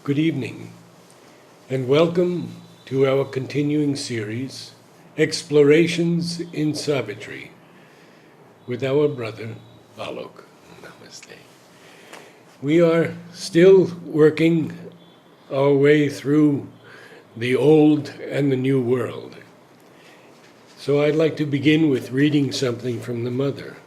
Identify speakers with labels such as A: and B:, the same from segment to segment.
A: Good evening, and welcome to our continuing series, Explorations in Savitri, with our brother, Alok. Namaste. We are still working our way through the old and the new world. So I'd like to begin with reading something from the Mother.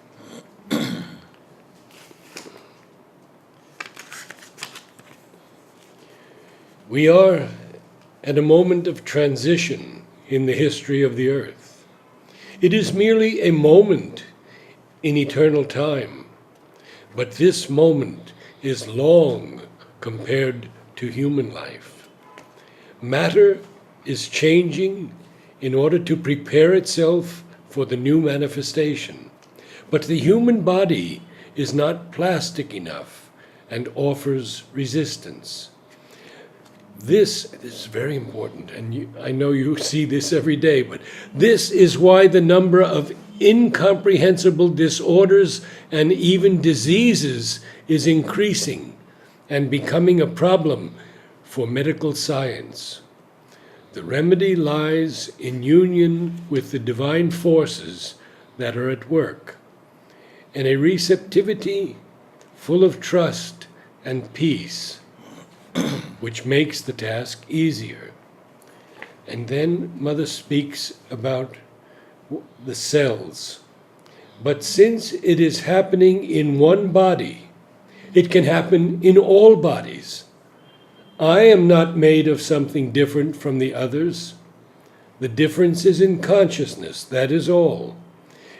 A: We are at a moment of transition in the history of the earth. It is merely a moment in eternal time, but this moment is long compared to human life. Matter is changing in order to prepare itself for the new manifestation, but the human body is not plastic enough and offers resistance. This is very important, and I know you see this every day, but this is why the number of incomprehensible disorders and even diseases is increasing and becoming a problem for medical science. The remedy lies in union with the divine forces that are at work, and a receptivity full of trust and peace, which makes the task easier. And then Mother speaks about the cells. But since it is happening in one body, it can happen in all bodies. I am not made of something different from the others. The difference is in consciousness, that is all.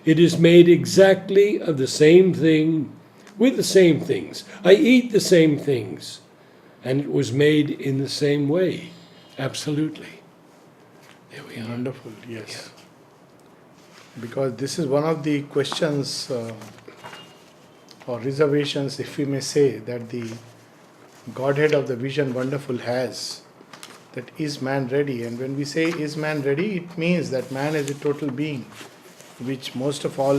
A: It is made exactly of the same thing, with the same things. I eat the same things. And it was made in the same way. Absolutely. There we are.
B: Wonderful, yes. Because this is one of the questions or reservations, if we may say, that the Godhead of the Vision Wonderful has. That is man ready? And when we say is man ready, it means that man is a total being, which most of all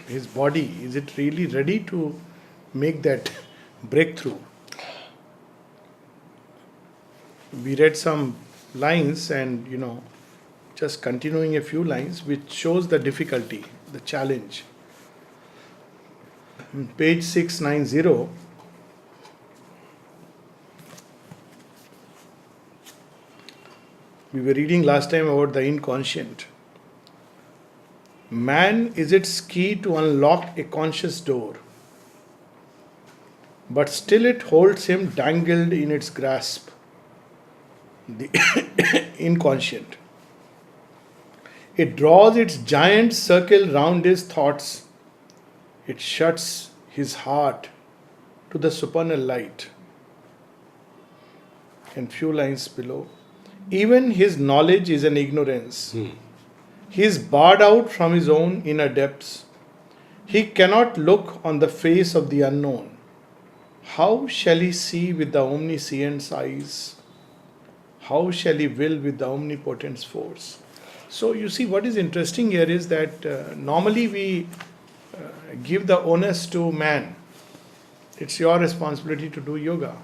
B: his body, is it really ready to make that breakthrough? We read some lines and, just continuing a few lines which shows the difficulty, the challenge. On page 690, we were reading last time about the inconscient. Man is its key to unlock a conscious door, but still it holds him dangled in its grasp. The inconscient. It draws its giant circle round his thoughts. It shuts his heart to the supernal light. And few lines below. Even his knowledge is an ignorance. He is barred out from his own inner depths. He cannot look on the face of the unknown. How shall he see with the omniscient's eyes? How shall he will with the omnipotent's force? So you see, what is interesting here is that normally we give the onus to man. It's your responsibility to do yoga.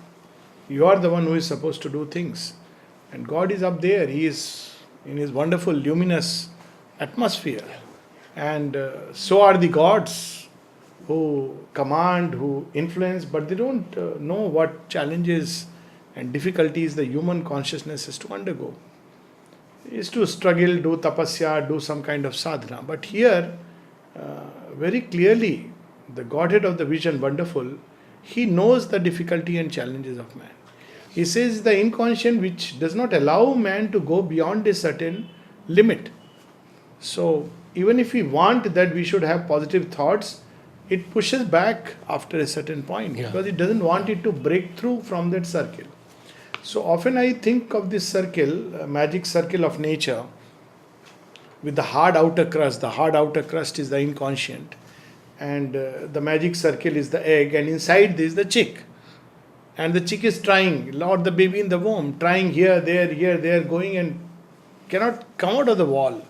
B: You are the one who is supposed to do things. And God is up there. He is in his wonderful luminous atmosphere. And so are the gods who command, who influence, but they don't know what challenges and difficulties the human consciousness is to undergo. Is to struggle, do tapasya, do some kind of sadhana. But here, very clearly, the Godhead of the Vision Wonderful, he knows the difficulty and challenges of man. He says the inconscient which does not allow man to go beyond a certain limit. So, even if we want that we should have positive thoughts, it pushes back after a certain point because it doesn't want it to break through from that circle. So often I think of this circle, a magic circle of nature, with the hard outer crust. The hard outer crust is the inconscient, and the magic circle is the egg, and inside this is the chick. And the chick is trying, or the baby in the womb, trying here, there, going and cannot come out of the wall.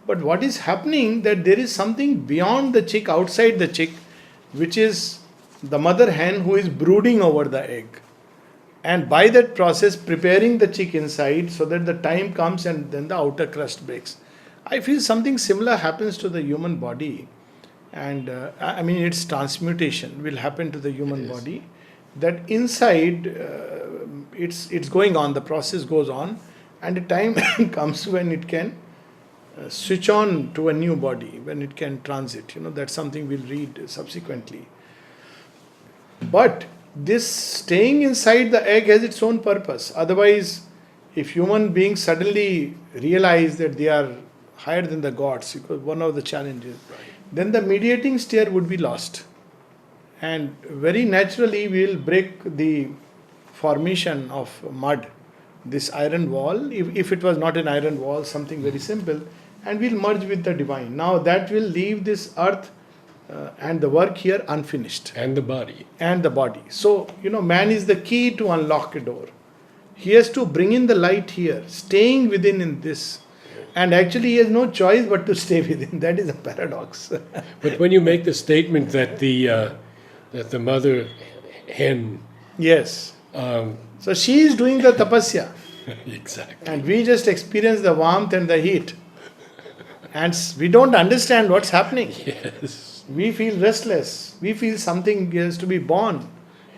B: But what is happening that there is something beyond the chick, outside the chick, which is the mother hen who is brooding over the egg. And by that process, preparing the chick inside so that the time comes and then the outer crust breaks. I feel something similar happens to the human body. And I mean, its transmutation will happen to the human
A: Yes.
B: body. That inside, it's going on, the process goes on, and a time comes when it can switch on to a new body, when it can transit. That's something we'll read subsequently. But this staying inside the egg has its own purpose. Otherwise, if human beings suddenly realize that they are higher than the gods, because one of the challenges, then the mediating stair would be lost. And very naturally, we will break the formation of mud, this iron wall, if it was not an iron wall, something very simple, and we'll merge with the divine. Now that will leave this earth and the work here unfinished.
A: And the body.
B: And the body. So, man is the key to unlock a door. He has to bring in the light here, staying within in this. And actually, he has no choice but to stay within. That is a paradox.
A: But when you make the statement that the mother hen,
B: Yes. So she is doing the tapasya.
A: exactly,
B: And we just experience the warmth and the heat. And we don't understand what's happening.
A: yes,
B: We feel restless. We feel something has to be born.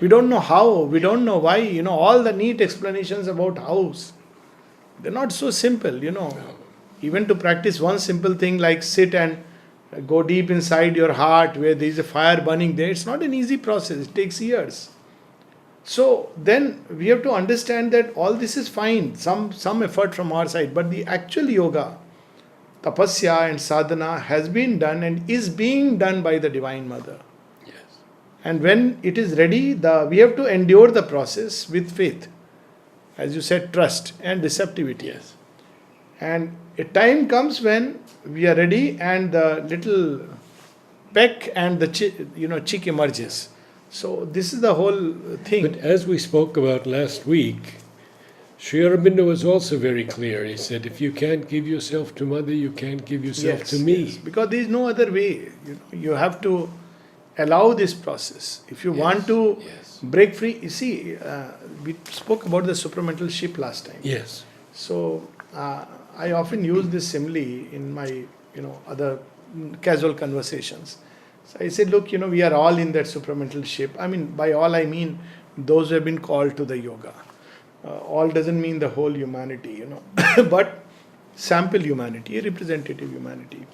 B: We don't know how. We don't know why. All the neat explanations about hows. They're not so simple, Even to practice one simple thing like sit and go deep inside your heart where there is a fire burning there, it's not an easy process. It takes years. So then we have to understand that all this is fine, some effort from our side, but the actual yoga, tapasya and sadhana has been done and is being done by the Divine Mother.
A: yes,
B: And when it is ready, we have to endure the process with faith. As you said, trust and receptivity.
A: yes.
B: And a time comes when we are ready and the little peck and the chick emerges. So this is the whole thing.
A: But as we spoke about last week, Sri Aurobindo was also very clear. He said, if you can't give yourself to Mother, you can't give yourself to me.
B: Yes, because there is no other way. You have to allow this process. If you want to
A: yes.
B: break free, you see, we spoke about the supramental ship last time.
A: Yes,
B: So I often use this simile in my other casual conversations. So I said, look, we are all in that supramental ship. I mean, by all I mean those who have been called to the yoga. All doesn't mean the whole humanity, but sample humanity, representative humanity.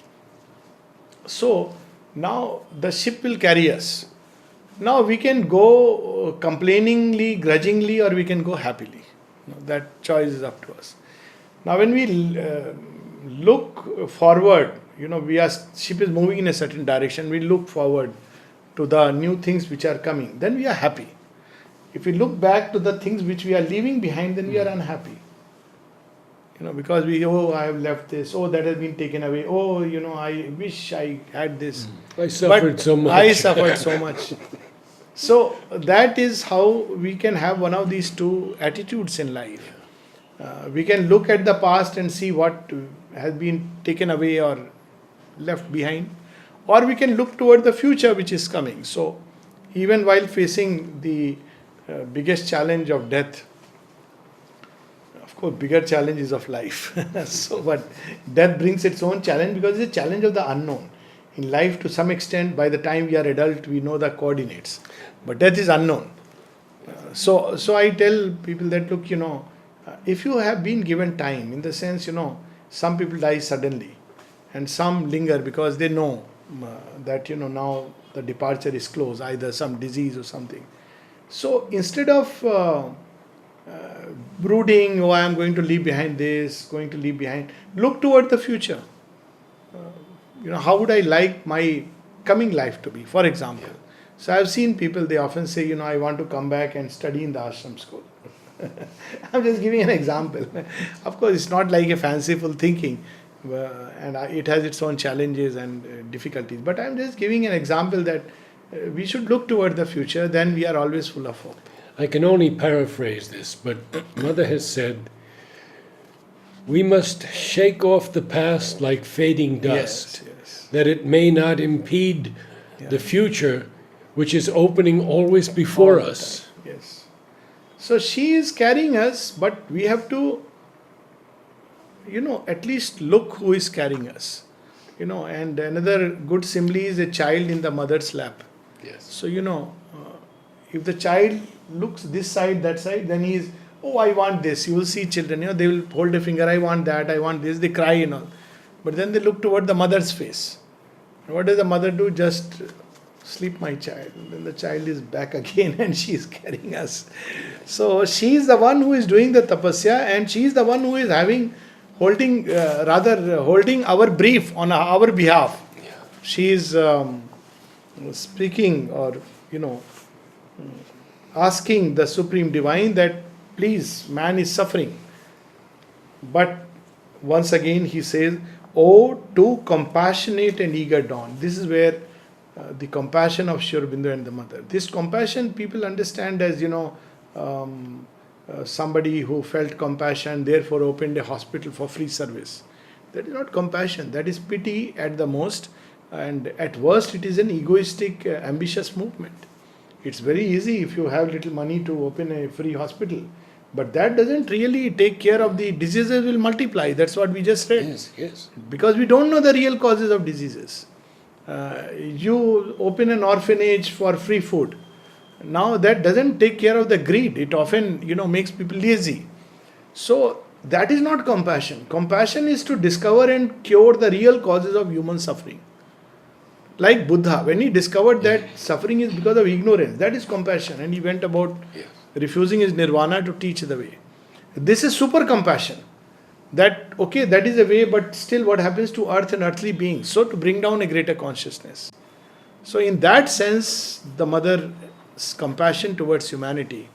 B: So now the ship will carry us. Now we can go complainingly, grudgingly, or we can go happily. That choice is up to us. Now when we look forward, ship is moving in a certain direction, we look forward to the new things which are coming, then we are happy. If we look back to the things which we are leaving behind, then we are unhappy. Because I have left this, that has been taken away, I wish I had this.
A: I suffered so much.
B: I suffered so much. So that is how we can have one of these two attitudes in life. We can look at the past and see what has been taken away or left behind, or we can look toward the future which is coming. So even while facing the biggest challenge of death, of course bigger challenges of life, but death brings its own challenge because it's a challenge of the unknown. In life, to some extent, by the time we are adult, we know the coordinates, but death is unknown. So I tell people that, look, if you have been given time, in the sense, some people die suddenly and some linger because they know that, now the departure is close, either some disease or something. So instead of brooding, I am going to leave behind this, look toward the future. How would I like my coming life to be, for example. So I have seen people, they often say, I want to come back and study in the ashram school. I'm just giving an example. Of course, it's not like a fanciful thinking, and it has its own challenges and difficulties. But I'm just giving an example that we should look toward the future, then we are always full of hope.
A: I can only paraphrase this, but Mother has said, we must shake off the past like fading dust,
B: Yes.
A: that it may not impede the future, which is opening always before us.
B: Yes. So she is carrying us, but we have to, at least look who is carrying us. And another good simile is a child in the mother's lap.
A: Yes.
B: So, if the child looks this side, that side, then he is, oh, I want this. You will see children, they will hold a finger, I want that, I want this, they cry and all. But then they look toward the mother's face. What does the mother do? Just sleep, my child. And then the child is back again and she is carrying us. So she is the one who is doing the tapasya, and she is the one who is holding our brief on our behalf.
A: Yeah.
B: She is speaking, or asking the Supreme Divine that please, man is suffering. But once again he says, oh, to compassionate and eager dawn. This is where the compassion of Sri Aurobindo and the mother. This compassion people understand as, somebody who felt compassion, therefore opened a hospital for free service. That is not compassion, that is pity at the most, and at worst it is an egoistic, ambitious movement. It's very easy if you have little money to open a free hospital, but that doesn't really take care of the diseases will multiply. That's what we just read.
A: Yes, yes.
B: Because we don't know the real causes of diseases. You open an orphanage for free food. Now that doesn't take care of the greed. It often, makes people lazy. So that is not compassion. Compassion is to discover and cure the real causes of human suffering. Like Buddha, when he discovered that suffering is because of ignorance, that is compassion, and he went about refusing his nirvana to teach the way. This is super compassion. That, okay, that is a way, but still what happens to earth and earthly beings? So to bring down a greater consciousness. So in that sense, the mother's compassion towards humanity.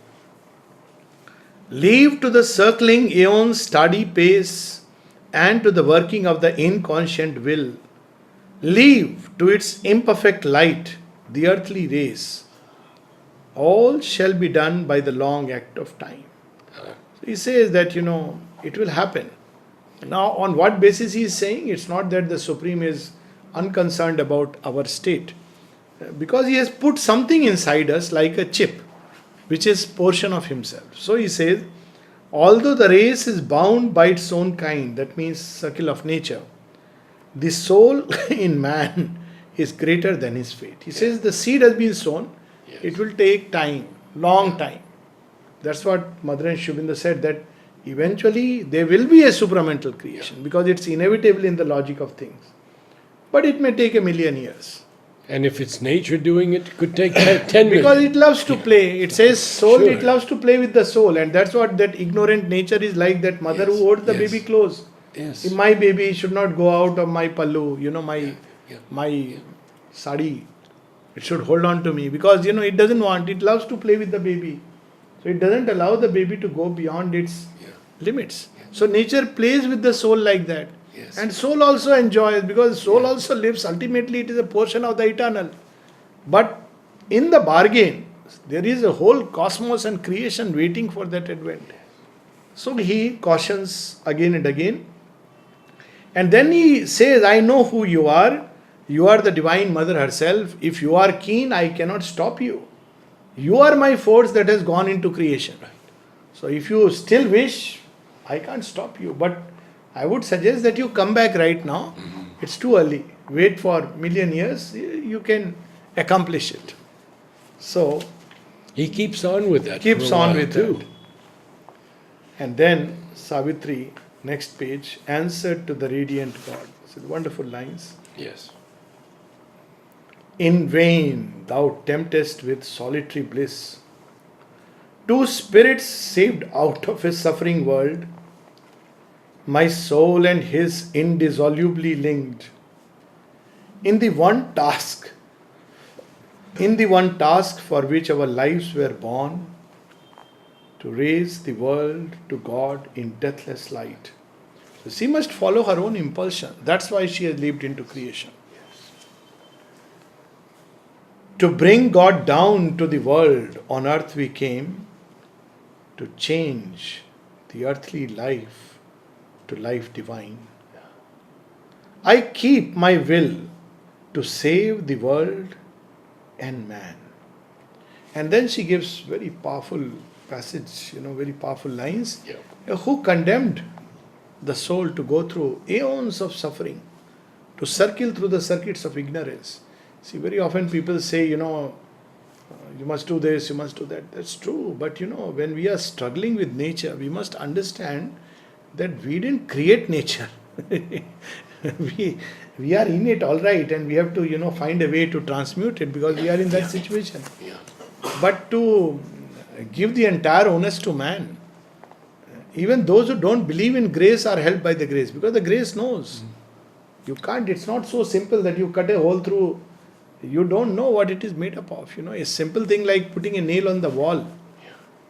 B: Leave to the circling aeon's steady pace and to the working of the inconscient will. Leave to its imperfect light the earthly race. All shall be done by the long act of time. So he says that, it will happen. Now, on what basis he is saying? It's not that the Supreme is unconcerned about our state. Because he has put something inside us like a chip, which is portion of himself. So he says, although the race is bound by its own kind, that means circle of nature, the soul in man is greater than his fate. He says the seed has been sown, it will take time, long time. That's what Mother and Sri Aurobindo said, that eventually there will be a supramental creation, because it's inevitable in the logic of things. But it may take 1,000,000 years.
A: And if it's nature doing it, it could take 10 million.
B: Because it loves to play. It says soul,
A: Sure.
B: It loves to play with the soul. And that's what that ignorant nature is like, that mother who holds the baby close.
A: Yes.
B: If my baby should not go out of my pallu, my sari, it should hold on to me. Because, it doesn't want, it loves to play with the baby. So it doesn't allow the baby to go beyond its limits. So nature plays with the soul like that.
A: Yes.
B: And soul also enjoys, because soul also lives. Ultimately, it is a portion of the eternal. But in the bargain, there is a whole cosmos and creation waiting for that advent. So he cautions again and again. And then he says, I know who you are. You are the Divine Mother herself. If you are keen, I cannot stop you. You are my force that has gone into creation. So if you still wish, I can't stop you. But I would suggest that you come back right now. It's too early. Wait for 1,000,000 years. You can accomplish it. So
A: He keeps on with that.
B: keeps
A: for a
B: on
A: while
B: with
A: too.
B: it. And then Savitri, next page, answered to the radiant God. So wonderful lines.
A: Yes.
B: In vain thou temptest with solitary bliss. Two spirits saved out of a suffering world, my soul and his indissolubly linked. In the one task for which our lives were born, to raise the world to God in deathless light. So she must follow her own impulsion. That's why she has leaped into creation. To bring God down to the world, on earth we came, to change the earthly life to life divine. I keep my will to save the world and man. And then she gives very powerful passage, very powerful lines.
A: Yeah.
B: Who condemned the soul to go through aeons of suffering, to circle through the circuits of ignorance? See, very often people say, you must do this, you must do that. That's true. But, when we are struggling with nature, we must understand that we didn't create nature. we are in it, all right, and we have to, find a way to transmute it because we are in that situation.
A: Yeah.
B: But to give the entire onus to man, even those who don't believe in grace are helped by the grace because the grace knows. You can't, it's not so simple that you cut a hole through, you don't know what it is made up of. A simple thing like putting a nail on the wall,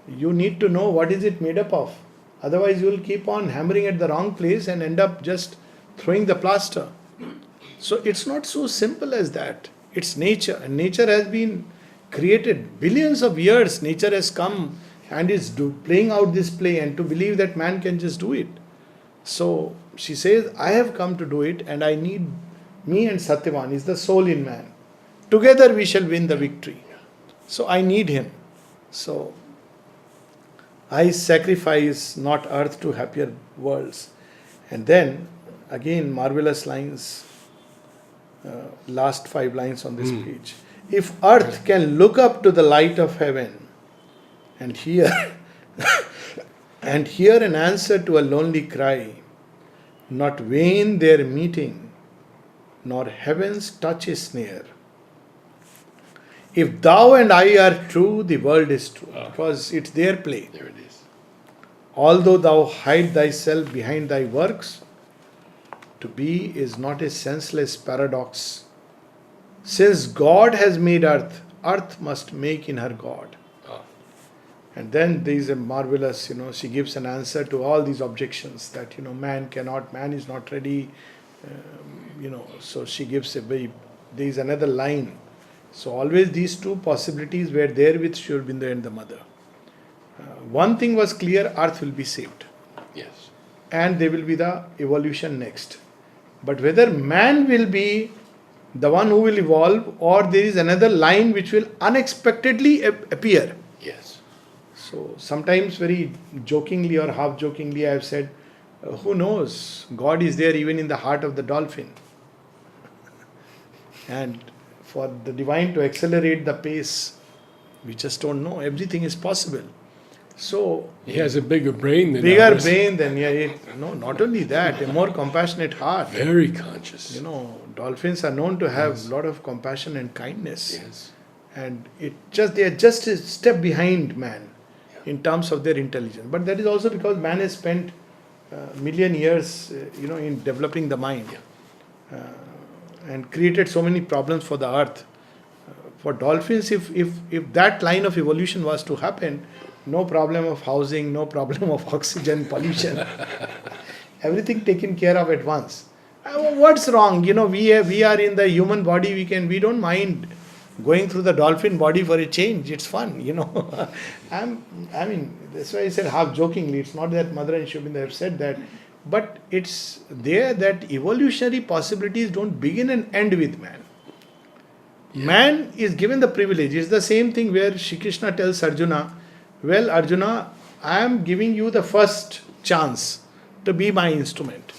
B: you need to know what is it made up of. Otherwise you will keep on hammering at the wrong place and end up just throwing the plaster. So it's not so simple as that. It's nature, and nature has been created billions of years. Nature has come and is playing out this play, and to believe that man can just do it. So she says, I have come to do it, and I need me and Satyavan is the soul in man. Together we shall win the victory. So I need him. So I sacrifice not earth to happier worlds. And then again marvelous lines, last 5 lines on this page. If earth can look up to the light of heaven and hear and hear an answer to a lonely cry, not vain their meeting, nor heaven's touch is near. If thou and I are true, the world is true. Because it's their play.
A: There it is.
B: Although thou hide thyself behind thy works, to be is not a senseless paradox. Since God has made earth, earth must make in her God. And then there is a marvelous, she gives an answer to all these objections that, man is not ready, so she gives there is another line. So always these two possibilities were there with Sri Aurobindo and the mother. One thing was clear, earth will be saved.
A: Yes.
B: And there will be the evolution next. But whether man will be the one who will evolve, or there is another line which will unexpectedly appear.
A: Yes.
B: So sometimes very jokingly or half jokingly I have said, who knows, God is there even in the heart of the dolphin. And for the divine to accelerate the pace, we just don't know. Everything is possible. So
A: He has a bigger brain than
B: bigger
A: ours.
B: brain than not only that, a more compassionate heart.
A: Very conscious.
B: Dolphins are known to have a lot of compassion and kindness.
A: Yes.
B: And they are just a step behind man in terms of their intelligence. But that is also because man has spent million years, in developing the mind, and created so many problems for the earth. For dolphins, if that line of evolution was to happen, no problem of housing, no problem of oxygen pollution, everything taken care of at once. What's wrong? We are in the human body. We don't mind going through the dolphin body for a change. It's fun. That's why I said half jokingly. It's not that Mother and Sri Aurobindo have said that, but it's there that evolutionary possibilities don't begin and end with man. Man is given the privilege. It's the same thing where Shri Krishna tells Arjuna, well, Arjuna, I am giving you the first chance to be my instrument.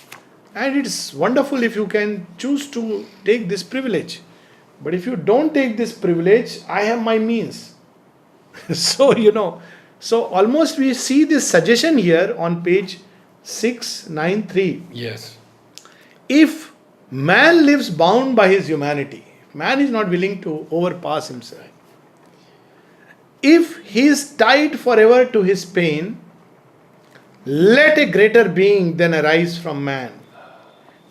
B: And it's wonderful if you can choose to take this privilege. But if you don't take this privilege, I have my means. So almost we see this suggestion here on page 693.
A: Yes.
B: If man lives bound by his humanity, man is not willing to overpass himself. If he is tied forever to his pain, let a greater being then arise from man,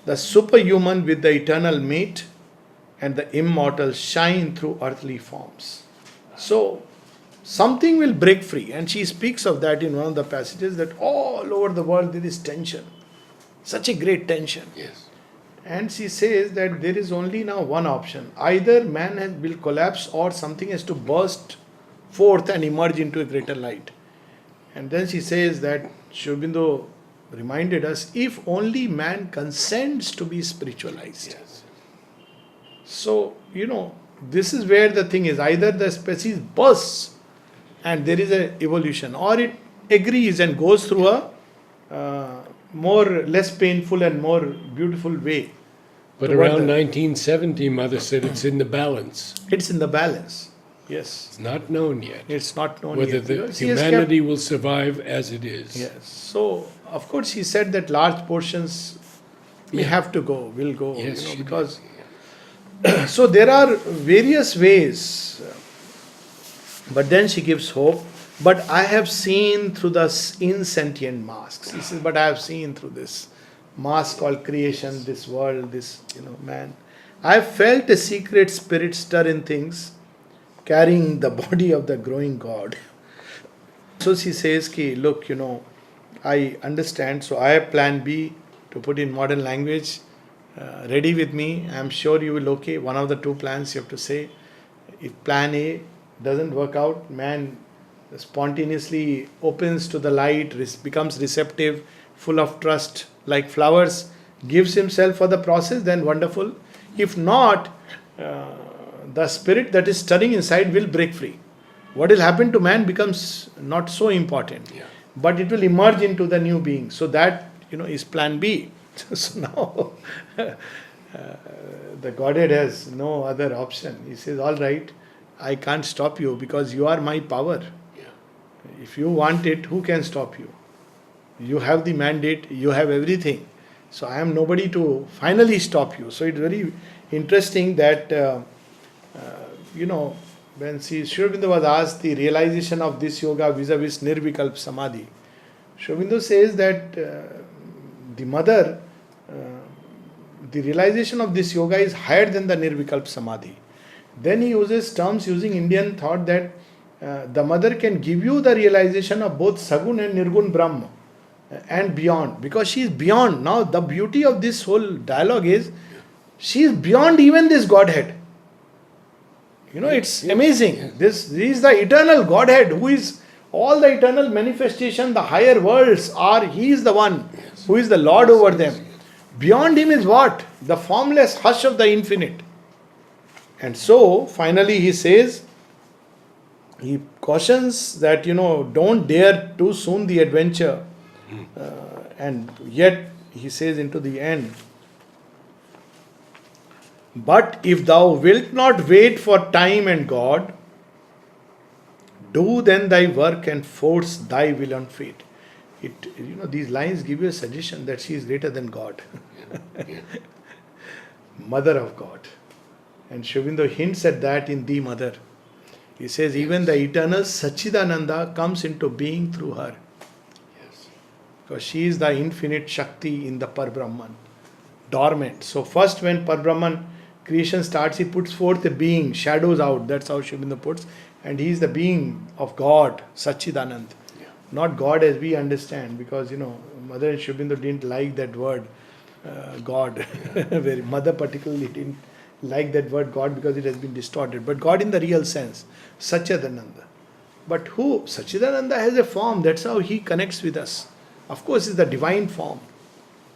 B: the superhuman with the eternal mate, and the immortal shine through earthly forms. So, something will break free. And she speaks of that in one of the passages, that all over the world there is tension. Such a great tension.
A: Yes.
B: And she says that there is only now one option. Either man will collapse, or something has to burst forth and emerge into a greater light. And then she says that Sri Aurobindo reminded us, if only man consents to be spiritualized.
A: Yes.
B: So, this is where the thing is. Either the species bursts and there is a evolution, or it agrees and goes through a less painful and more beautiful way.
A: But
B: toward
A: around
B: the-
A: 1970, Mother said it's in the balance.
B: It's in the balance. Yes,
A: It's not known yet
B: it's not known
A: whether
B: yet.
A: the
B: because he has kept-
A: humanity will survive as it is.
B: Yes. So, of course, he said that large portions may
A: Yeah.
B: have to go, will go,
A: Yes, she did.
B: because. So, there are various ways, but then she gives hope. But I have seen through the insentient masks. He says, but I have seen through this mask called creation, this world, this, man. I have felt a secret spirit stir in things, carrying the body of the growing God. So she says, ki, look, I understand. So I have plan B, to put in modern language, ready with me. I am sure you will okay. One of the two plans you have to say. If plan A doesn't work out, man spontaneously opens to the light, becomes receptive, full of trust, like flowers, gives himself for the process, then wonderful. If not, the spirit that is stirring inside will break free. What will happen to man becomes not so important,
A: Yeah.
B: but it will emerge into the new being. So that, is plan B. So now the Godhead has no other option. He says, all right, I can't stop you because you are my power.
A: Yeah.
B: If you want it, who can stop you? You have the mandate, you have everything. So I am nobody to finally stop you. So it's very interesting that, when Sri Aurobindo was asked the realization of this yoga vis-a-vis Nirvikalp Samadhi, Sri Aurobindo says that the mother, the realization of this yoga is higher than the Nirvikalp Samadhi. Then he uses terms using Indian thought that the mother can give you the realization of both Sagun and Nirgun Brahma and beyond, because she is beyond. Now the beauty of this whole dialogue is she is beyond even this Godhead. It's amazing. This is the eternal Godhead who is all the eternal manifestation, the higher worlds are, he is the one who is the Lord over them. Beyond him is what? The formless hush of the infinite. And so finally he says, he cautions that, don't dare too soon the adventure. And yet he says into the end, but if thou wilt not wait for time and God, do then thy work and force thy will on fate. These lines give you a suggestion that she is greater than God. Mother of God. And Sri Aurobindo hints at that in the mother. He says even the eternal Sachidananda comes into being through her.
A: Yes.
B: Because she is the infinite Shakti in the Par-Brahman. Dormant. So first when Par-Brahman creation starts, he puts forth a being, shadows out. That's how Sri Aurobindo puts. And he is the being of God, Sachidanand.
A: Yeah.
B: Not God as we understand, because Mother and Sri Aurobindo didn't like that word, God. Very Mother particularly didn't like that word God because it has been distorted. But God in the real sense, Sachidananda. But who? Sachidananda has a form, that's how he connects with us. Of course, it's the divine form,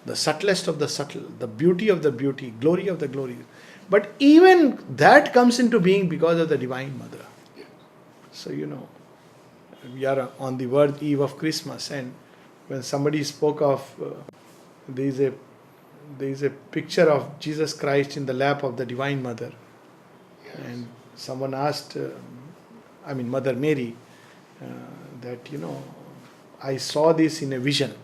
B: the subtlest of the subtle, the beauty of the beauty, glory of the glory. But even that comes into being because of the Divine Mother. So, we are on the eve of Christmas, and when somebody spoke of, there is a picture of Jesus Christ in the lap of the Divine Mother.
A: Yes.
B: And someone asked, Mother Mary, that, I saw this in a vision.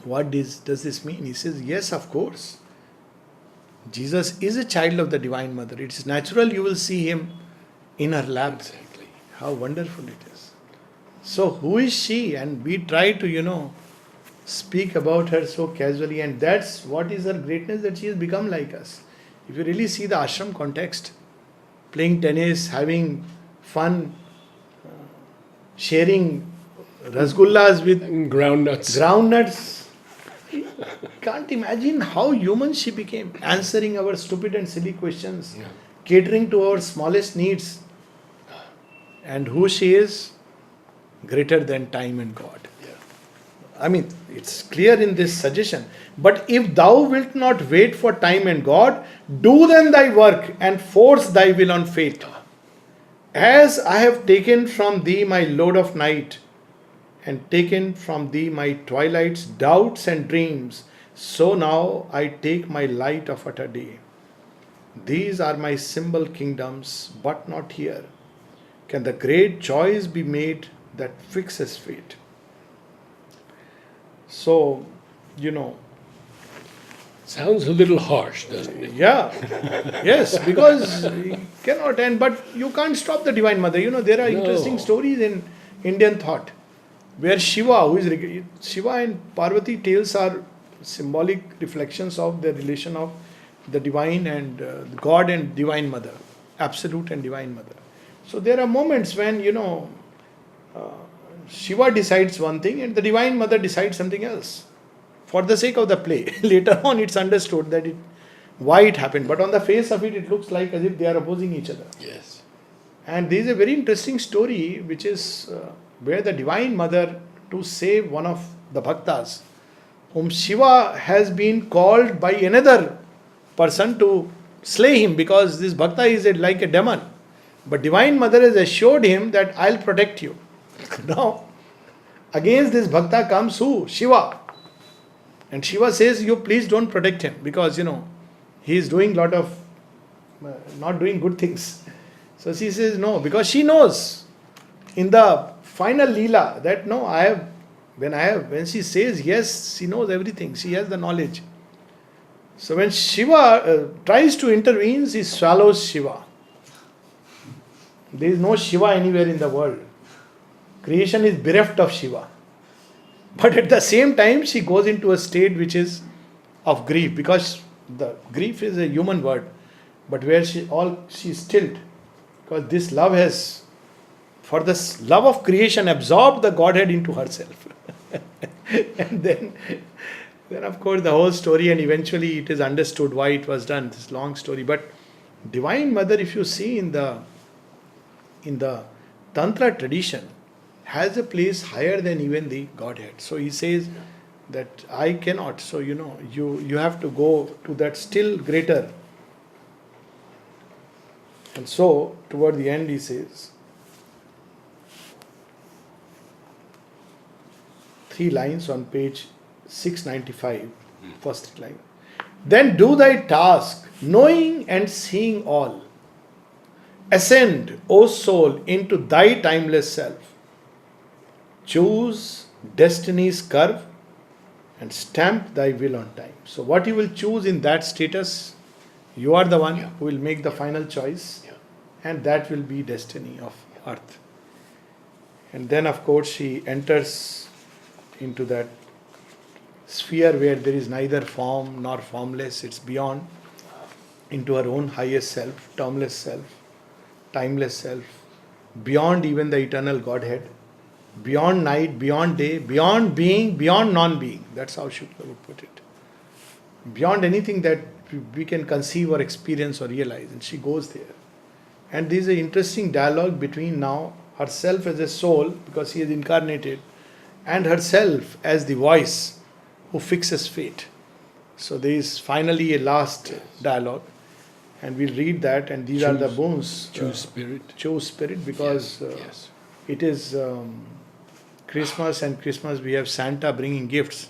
B: What does this mean? He says, yes, of course. Jesus is a child of the Divine Mother. It's natural you will see him in her lap.
A: Exactly.
B: How wonderful it is. So who is she? And we try to, speak about her so casually, and that's what is her greatness, that she has become like us. If you really see the ashram context, playing tennis, having fun, sharing rasgullas with groundnuts. Can't imagine how human she became, answering our stupid and silly questions, catering to our smallest needs. And who she is? Greater than time and God. It's clear in this suggestion. But if thou wilt not wait for time and God, do then thy work and force thy will on fate. As I have taken from thee my load of night, and taken from thee my twilight's doubts and dreams, so now I take my light of utter day. These are my symbol kingdoms, but not here can the great choice be made that fixes fate. So, you know,
A: Sounds a little harsh, doesn't it?
B: yeah, yes, because you cannot, and but you can't stop the Divine Mother. You know, there are interesting
A: No.
B: stories in Indian thought where Shiva, Shiva and Parvati tales are symbolic reflections of the relation of the divine and God and Divine Mother, Absolute and Divine Mother. So there are moments when uh, Shiva decides one thing and the Divine Mother decides something else for the sake of the play. Later on, it's understood that why it happened, but on the face of it, it looks like as if they are opposing each other.
A: Yes.
B: And there is a very interesting story which is where the Divine Mother, to save one of the bhaktas, whom Shiva has been called by another person to slay him because this bhakta is like a demon. But Divine Mother has assured him that I'll protect you. Now, against this bhakta comes who? Shiva. And Shiva says, you please don't protect him because, he is doing lot of, not doing good things. So she says, no, because she knows in the final Leela that no, when she says yes, she knows everything. She has the knowledge. So when Shiva tries to intervene, she swallows Shiva. There is no Shiva anywhere in the world. Creation is bereft of Shiva. But at the same time, she goes into a state which is of grief, because the grief is a human word, but where she's stilled, because this love has, for this love of creation, absorbed the Godhead into herself. And then of course the whole story, and eventually it is understood why it was done. This long story, but Divine Mother, if you see in the Tantra tradition, has a place higher than even the Godhead. So he says that I cannot. So you have to go to that still greater. And so toward the end he says, 3 lines on page 695, first line. Then do thy task, knowing and seeing all. Ascend, O soul, into thy timeless self. Choose destiny's curve and stamp thy will on time. So what you will choose in that status, you are the one who will make the final choice, and that will be destiny of earth. And then of course she enters into that sphere where there is neither form nor formless, it's beyond, into her own highest self, termless self, timeless self, beyond even the eternal Godhead, beyond night, beyond day, beyond being, beyond non-being. That's how Shukla would put it. Beyond anything that we can conceive or experience or realize. And she goes there. And there is an interesting dialogue between now herself as a soul, because she is incarnated, and herself as the voice who fixes fate. So there is finally a last dialogue. And we'll read that, and these are the boons.
A: Choose spirit.
B: Choose spirit, because
A: Yes.
B: it is Christmas, and Christmas we have Santa bringing gifts.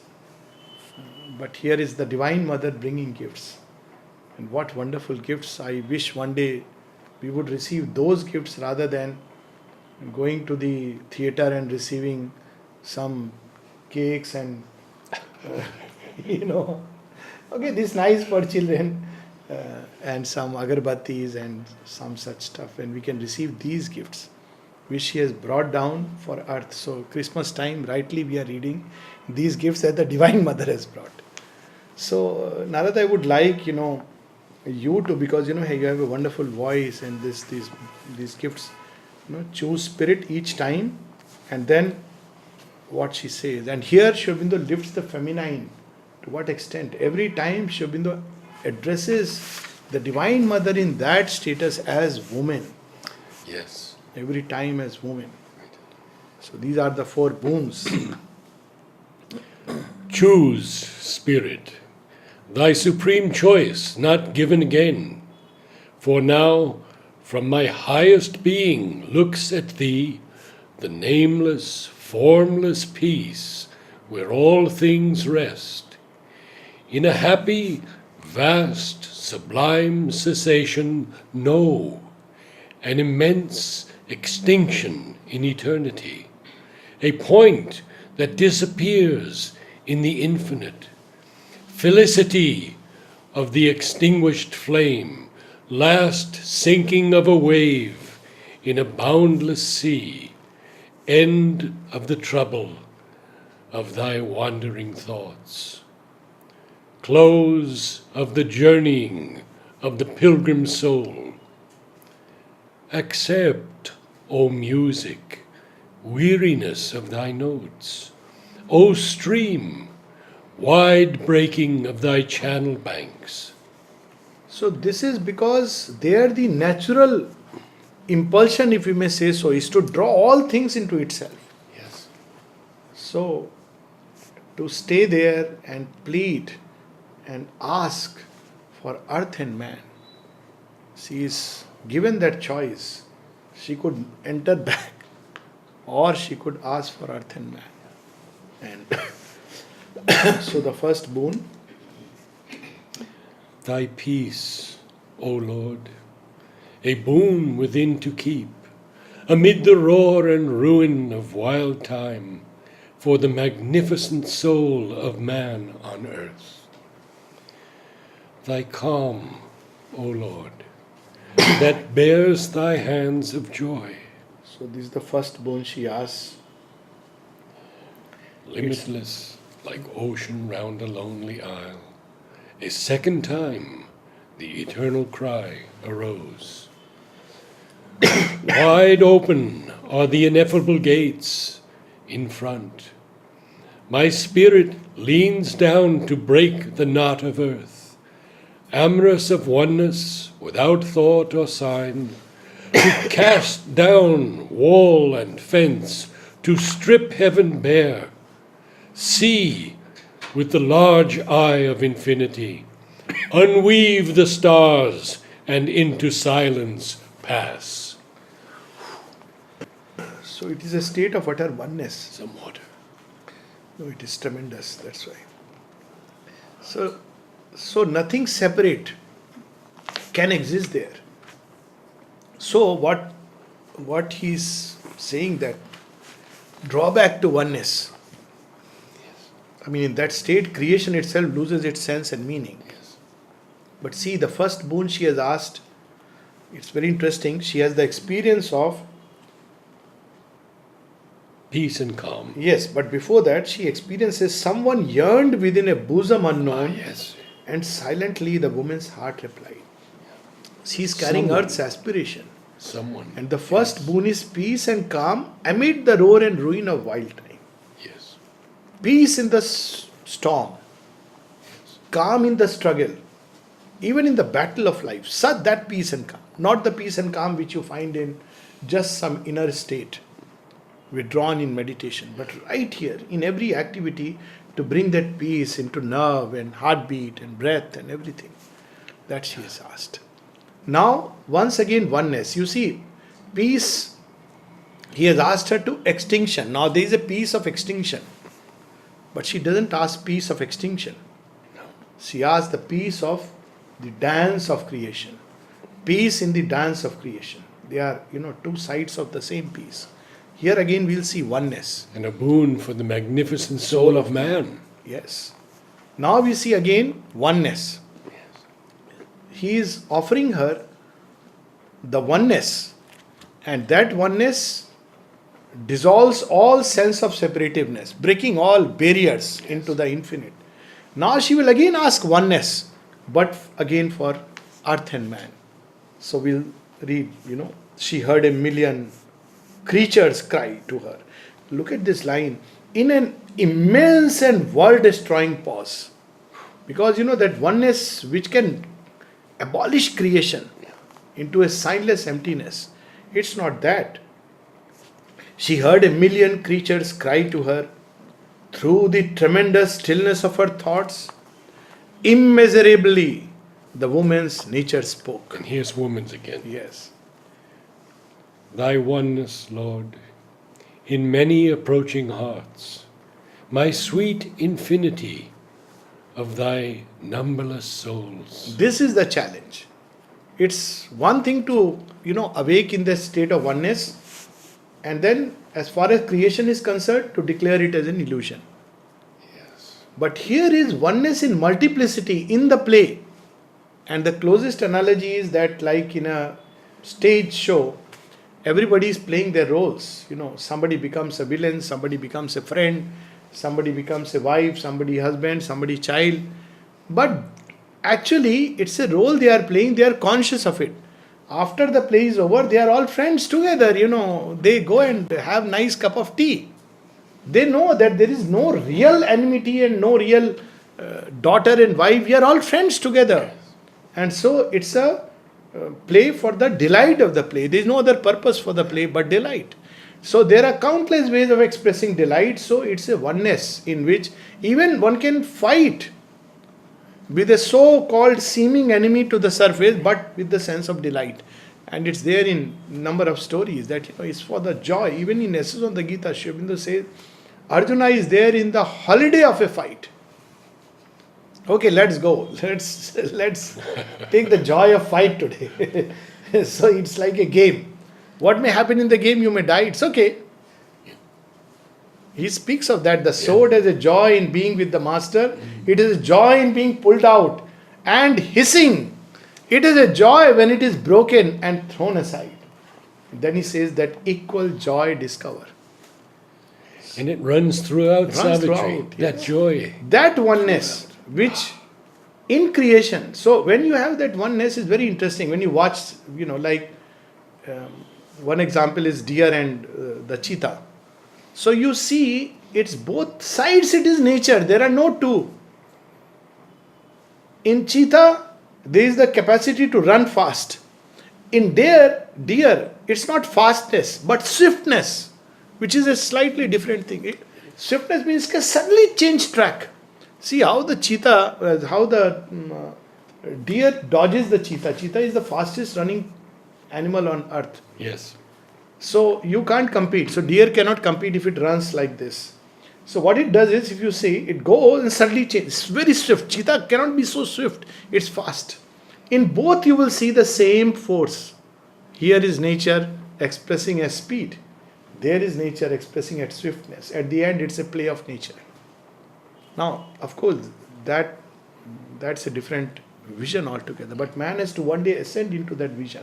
B: But here is the Divine Mother bringing gifts. And what wonderful gifts. I wish one day we would receive those gifts rather than going to the theatre and receiving some cakes and, okay, this is nice for children. And some agarbattis and some such stuff, and we can receive these gifts which she has brought down for earth. So Christmas time, rightly we are reading these gifts that the Divine Mother has brought. So Narada, I would like you to, because hey, you have a wonderful voice, and these gifts, choose spirit each time, and then what she says. And here Sri Aurobindo lifts the feminine. To what extent? Every time Sri Aurobindo addresses the Divine Mother in that status as woman.
A: Yes.
B: Every time as woman. So these are the 4 boons.
A: Choose spirit, thy supreme choice, not given again. For now, from my highest being looks at thee, the nameless, formless peace where all things rest. In a happy, vast, sublime cessation, know an immense extinction in eternity, a point that disappears in the infinite, felicity of the extinguished flame, last sinking of a wave in a boundless sea, end of the trouble of thy wandering thoughts, close of the journeying of the pilgrim soul. Accept, O music, weariness of thy notes, O stream, wide breaking of thy channel banks.
B: So this is because there the natural impulsion, if we may say so, is to draw all things into itself.
A: Yes.
B: So to stay there and plead and ask for earth and man, she is given that choice. She could enter back or she could ask for earth and man. And so the first boon,
A: Thy peace, O Lord, a boon within to keep, amid the roar and ruin of wild time, for the magnificent soul of man on earth. Thy calm, O Lord, that bears thy hands of joy,
B: so this is the first boon she asks.
A: limitless like ocean round a lonely isle. A second time the eternal cry arose. Wide open are the ineffable gates in front. My spirit leans down to break the knot of earth, amorous of oneness, without thought or sign, to cast down wall and fence, to strip heaven bare, see with the large eye of infinity, unweave the stars and into silence pass.
B: So it is a state of utter oneness.
A: Some water.
B: No, it is tremendous, that's why. So nothing separate can exist there. So what he's saying, that drawback to oneness. I mean, in that state, creation itself loses its sense and meaning.
A: Yes.
B: But see, the first boon she has asked, it's very interesting. She has the experience of,
A: Peace and calm.
B: yes, but before that, she experiences someone yearned within a bosom unknown,
A: Yes.
B: and silently the woman's heart replied. She is carrying
A: Someone.
B: earth's aspiration.
A: Someone.
B: And the first boon is peace and calm amid the roar and ruin of wild time.
A: Yes.
B: Peace in the storm, calm in the struggle, even in the battle of life. Such that peace and calm, not the peace and calm which you find in just some inner state, withdrawn in meditation, but right here in every activity to bring that peace into nerve and heartbeat and breath and everything. That she has asked. Now, once again, oneness. You see, peace, he has asked her to extinction. Now, there is a peace of extinction. But she doesn't ask peace of extinction.
A: No.
B: She asks the peace of the dance of creation. Peace in the dance of creation. They are, two sides of the same piece. Here again we'll see oneness.
A: And a boon for the magnificent soul of man.
B: Yes. Now we see again oneness. He is offering her the oneness, and that oneness dissolves all sense of separativeness, breaking all barriers into the infinite. Now she will again ask oneness, but again for earth and man. So we'll read, she heard a million creatures cry to her. Look at this line. In an immense and world-destroying pause. Because that oneness which can abolish creation into a signless emptiness. It's not that. She heard a million creatures cry to her through the tremendous stillness of her thoughts. Immeasurably, the woman's nature spoke.
A: And here's woman's again.
B: Yes.
A: thy oneness, Lord, in many approaching hearts, my sweet infinity of thy numberless souls.
B: This is the challenge. It's one thing to, awake in the state of oneness, and then, as far as creation is concerned, to declare it as an illusion.
A: Yes.
B: But here is oneness in multiplicity in the play. And the closest analogy is that, like in a stage show, everybody is playing their roles. Somebody becomes a villain, somebody becomes a friend, somebody becomes a wife, somebody husband, somebody child. But actually, it's a role they are playing, they are conscious of it. After the play is over, they are all friends together, they go and have nice cup of tea. They know that there is no real enmity and no real daughter and wife. We are all friends together. And so it's a play for the delight of the play. There is no other purpose for the play but delight. So there are countless ways of expressing delight. So it's a oneness in which even one can fight with a so-called seeming enemy to the surface, but with the sense of delight. And it's there in number of stories that it's for the joy. Even in Essence on the Gita, Aurobindo says Arjuna is there in the holiday of a fight. Okay, let's go. Let's take the joy of fight today. So it's like a game. What may happen in the game? You may die. It's okay. He speaks of that. The sword has a joy in being with the master. It is a joy in being pulled out and hissing. It is a joy when it is broken and thrown aside. Then he says that equal joy discover.
A: And it runs throughout Savitri,
B: throughout,
A: that joy.
B: That oneness, which in creation, so when you have that oneness, is very interesting. When you watch, one example is deer and the cheetah. So you see, it's both sides, it is nature. There are no two. In cheetah, there is the capacity to run fast. In deer, it's not fastness, but swiftness, which is a slightly different thing. Swiftness means can suddenly change track. See how the cheetah, how the deer dodges the cheetah. Cheetah is the fastest running animal on earth.
A: Yes.
B: So you can't compete. So deer cannot compete if it runs like this. So what it does is, if you see, it goes and suddenly changes. It's very swift. Cheetah cannot be so swift. It's fast. In both you will see the same force. Here is nature expressing as speed. There is nature expressing as swiftness. At the end, it's a play of nature. Now, of course, that's a different vision altogether. But man has to one day ascend into that vision.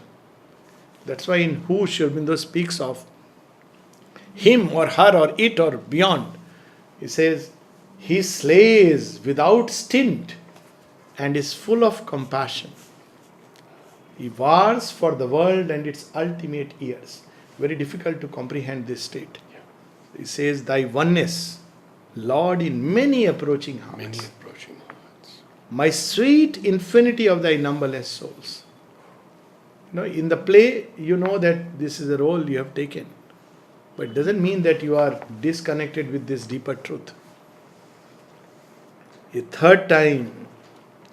B: That's why in Who Aurobindo speaks of him or her or it or beyond. He says, he slays without stint and is full of compassion. He wars for the world and its ultimate ears. Very difficult to comprehend this state. He says, thy oneness, Lord, in many approaching hearts.
A: Many approaching hearts.
B: My sweet infinity of thy numberless souls. In the play, you know that this is a role you have taken. But it doesn't mean that you are disconnected with this deeper truth. A third time,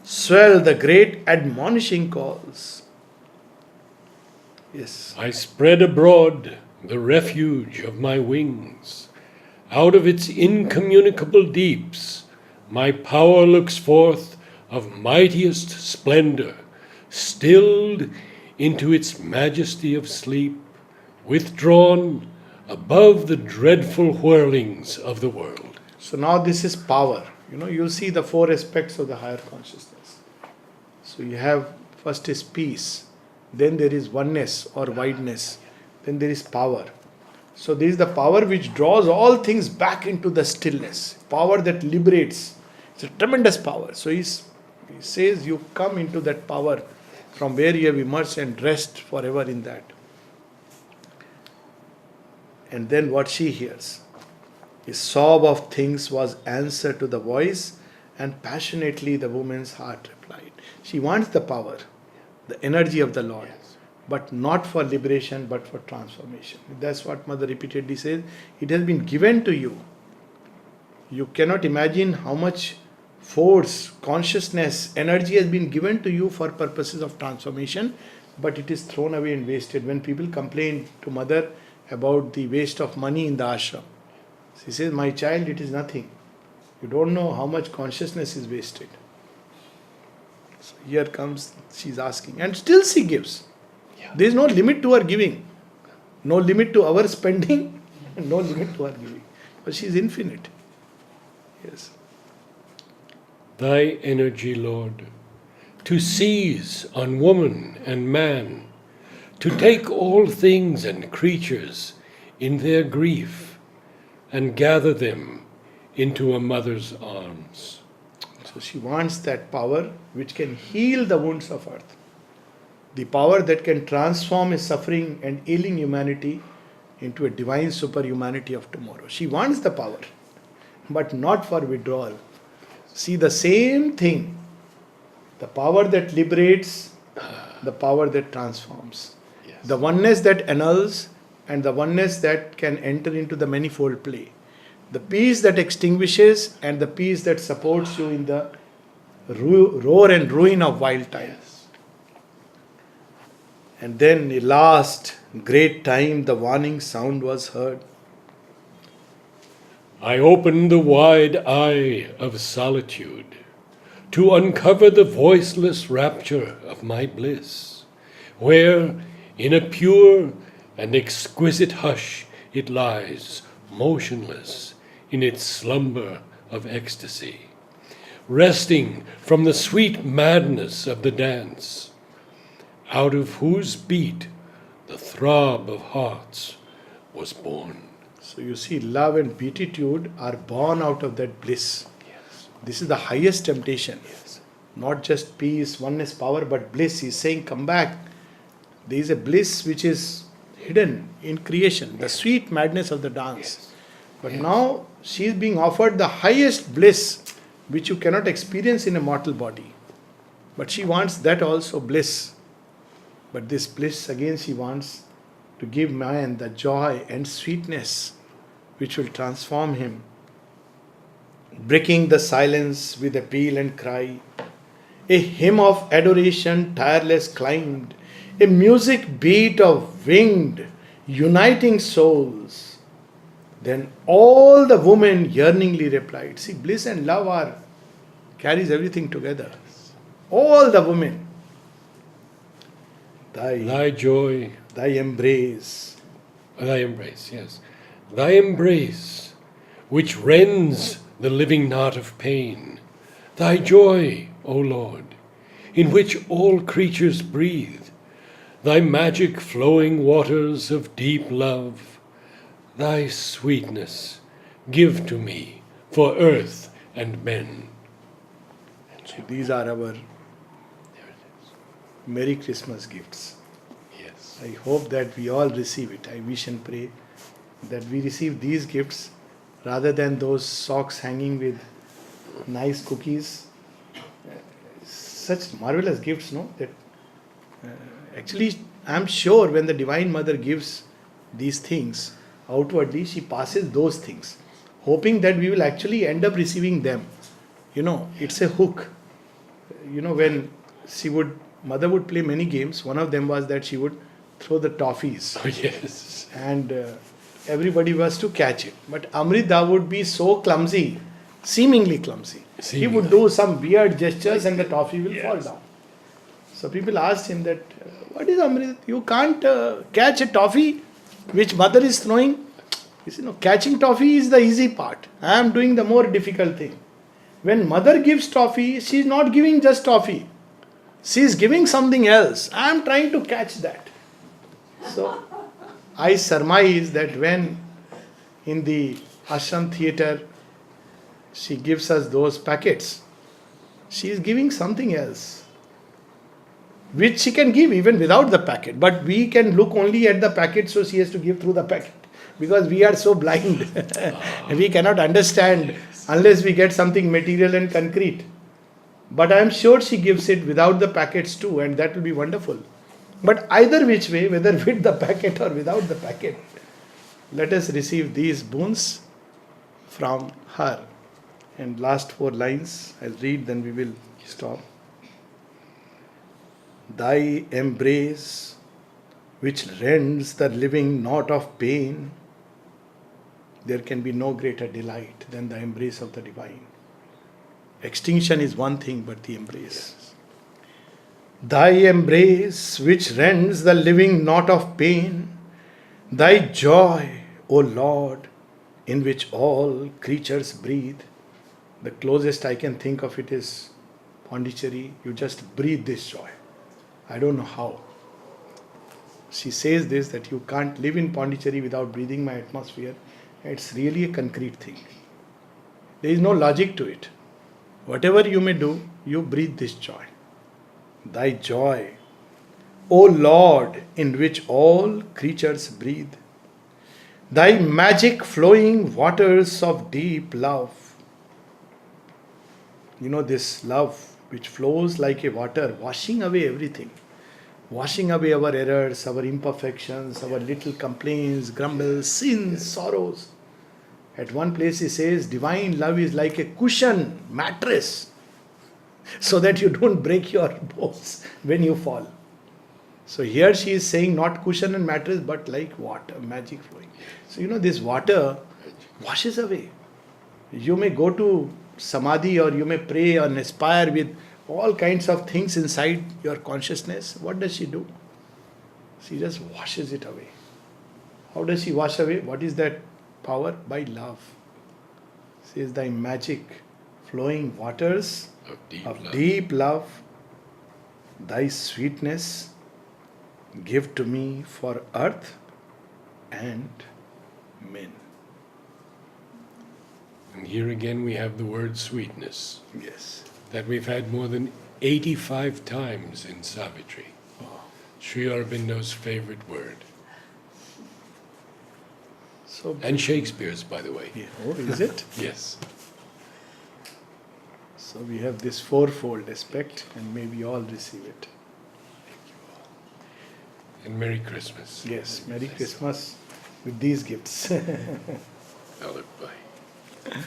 B: swell the great admonishing calls. Yes.
A: I spread abroad the refuge of my wings. Out of its incommunicable deeps, my power looks forth of mightiest splendor, stilled into its majesty of sleep, withdrawn above the dreadful whirlings of the world.
B: So now this is power. You'll see the four aspects of the higher consciousness. So you have, first is peace, then there is oneness or wideness, then there is power. So there is the power which draws all things back into the stillness, power that liberates. It's a tremendous power. So he says you come into that power from where you have emerged and rest forever in that. And then what she hears, a sob of things was answer to the voice, and passionately the woman's heart replied. She wants the power, the energy of the Lord, but not for liberation, but for transformation. That's what Mother repeatedly says. It has been given to you. You cannot imagine how much force, consciousness, energy has been given to you for purposes of transformation, but it is thrown away and wasted. When people complain to mother about the waste of money in the ashram, she says, my child, it is nothing. You don't know how much consciousness is wasted. So here comes, she's asking, and still she gives.
A: Yeah.
B: There is no limit to her giving, no limit to our spending, and no limit to her giving. But she is infinite. Yes.
A: Thy energy, Lord, to seize on woman and man, to take all things and creatures in their grief and gather them into a mother's arms.
B: So she wants that power which can heal the wounds of earth. The power that can transform a suffering and ailing humanity into a divine superhumanity of tomorrow. She wants the power, but not for withdrawal. See, the same thing, the power that liberates, the power that transforms.
A: Yes.
B: The oneness that annuls and the oneness that can enter into the manifold play. The peace that extinguishes and the peace that supports you in the roar and ruin of wild times.
A: Yes.
B: And then a last great time the warning sound was heard.
A: I opened the wide eye of solitude to uncover the voiceless rapture of my bliss, where in a pure and exquisite hush it lies, motionless in its slumber of ecstasy, resting from the sweet madness of the dance, out of whose beat the throb of hearts was born.
B: So you see, love and beatitude are born out of that bliss.
A: Yes.
B: This is the highest temptation.
A: Yes.
B: Not just peace, oneness, power, but bliss. He's saying, come back. There is a bliss which is hidden in creation, the sweet madness of the dance.
A: Yes.
B: But
A: Yes.
B: now she is being offered the highest bliss which you cannot experience in a mortal body. But she wants that also, bliss. But this bliss, again, she wants to give man the joy and sweetness which will transform him, breaking the silence with appeal and cry. A hymn of adoration tireless climbed, a music beat of winged, uniting souls. Then all the women yearningly replied. See, bliss and love carries everything together. All the women.
A: Thy joy,
B: Thy embrace.
A: thy embrace, yes. Thy embrace, which rends the living knot of pain. Thy joy, O Lord, in which all creatures breathe. Thy magic flowing waters of deep love. Thy sweetness give to me for earth and men.
B: So these are our
A: There it is.
B: Merry Christmas gifts.
A: Yes.
B: I hope that we all receive it. I wish and pray that we receive these gifts rather than those socks hanging with nice cookies. Such marvelous gifts, no? That actually, I am sure when the Divine Mother gives these things outwardly, she passes those things, hoping that we will actually end up receiving them. You know, it's a hook. You know, when mother would play many games. One of them was that she would throw the toffees.
A: Oh, yes.
B: And everybody was to catch it. But Amrita would be so clumsy, seemingly clumsy. He would do some weird gestures and the toffee will fall down. So people asked him that, what is Amrita? You can't catch a toffee which mother is throwing. He said, no, catching toffee is the easy part. I am doing the more difficult thing. When mother gives toffee, she is not giving just toffee. She is giving something else. I am trying to catch that. So I surmise that when in the ashram theatre she gives us those packets, she is giving something else, which she can give even without the packet. But we can look only at the packet, so she has to give through the packet. Because we are so blind. We cannot understand unless we get something material and concrete. But I am sure she gives it without the packets too, and that will be wonderful. But either which way, whether with the packet or without the packet, let us receive these boons from her. And last 4 lines, I'll read, then we will stop. Thy embrace, which rends the living knot of pain, there can be no greater delight than the embrace of the divine. Extinction is one thing, but the embrace. Thy embrace, which rends the living knot of pain, thy joy, O Lord, in which all creatures breathe. The closest I can think of it is Pondicherry. You just breathe this joy. I don't know how. She says this, that you can't live in Pondicherry without breathing my atmosphere. It's really a concrete thing. There is no logic to it. Whatever you may do, you breathe this joy. Thy joy, O Lord, in which all creatures breathe. Thy magic flowing waters of deep love. You know, this love which flows like a water, washing away everything. Washing away our errors, our imperfections, our little complaints, grumbles, sins, sorrows. At one place he says, divine love is like a cushion, mattress, so that you don't break your bones when you fall. So here she is saying not cushion and mattress, but like water, magic flowing. So you know, this water washes away. You may go to samadhi or you may pray and aspire with all kinds of things inside your consciousness. What does she do? She just washes it away. How does she wash away? What is that power? By love. Says thy magic flowing waters of deep love, thy sweetness give to me for earth and men.
A: And here again we have the word sweetness.
B: Yes.
A: That we've had more than 85 times in Savitri. Sri Aurobindo's favorite word.
B: So
A: And Shakespeare's, by the way.
B: yeah. Oh, is it?
A: Yes.
B: So we have this fourfold aspect, and may we all receive it.
A: And Merry Christmas.
B: Yes, Merry Christmas with these gifts.
A: Bye.